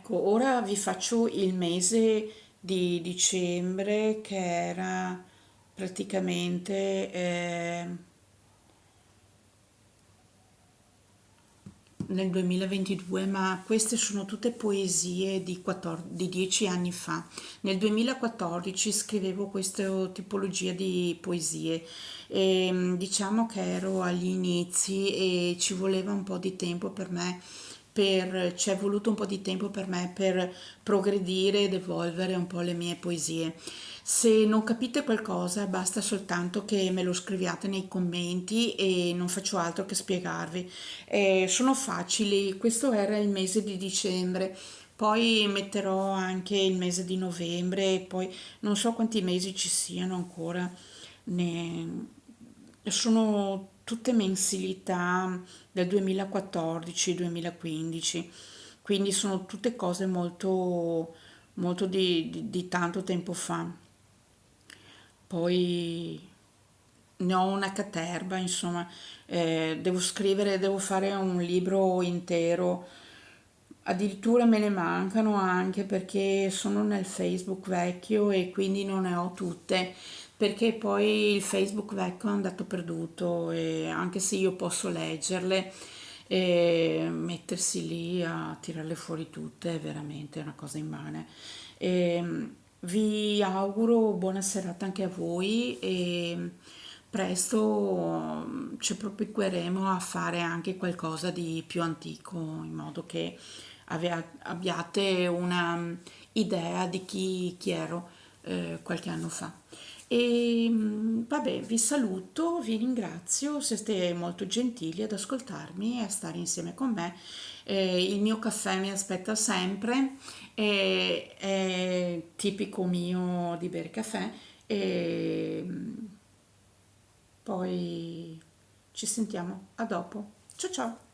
Ecco, ora vi faccio il mese di dicembre che era praticamente nel 2022, ma queste sono tutte poesie di 10 anni fa. Nel 2014 scrivevo questa tipologia di poesie e diciamo che ero agli inizi e ci voleva un po' di tempo per me, ci è voluto un po' di tempo per me per progredire ed evolvere un po' le mie poesie. Se non capite qualcosa, basta soltanto che me lo scriviate nei commenti e non faccio altro che spiegarvi. Sono facili, questo era il mese di dicembre, poi metterò anche il mese di novembre e poi non so quanti mesi ci siano ancora. Ne- Sono tutte mensilità del 2014-2015, quindi sono tutte cose molto di tanto tempo fa. Poi ne ho una caterva, insomma, devo scrivere, devo fare un libro intero. Addirittura me ne mancano anche perché sono nel Facebook vecchio e quindi non ne ho tutte, perché poi il Facebook vecchio è andato perduto e anche se io posso leggerle, mettersi lì a tirarle fuori tutte è veramente una cosa immane. Vi auguro buona serata anche a voi e presto ci proporremo a fare anche qualcosa di più antico, in modo che abbiate una idea di chi ero qualche anno fa. E vabbè, vi saluto, vi ringrazio, siete molto gentili ad ascoltarmi e a stare insieme con me. Il mio caffè mi aspetta sempre, è tipico mio di bere caffè e poi ci sentiamo a dopo. Ciao ciao!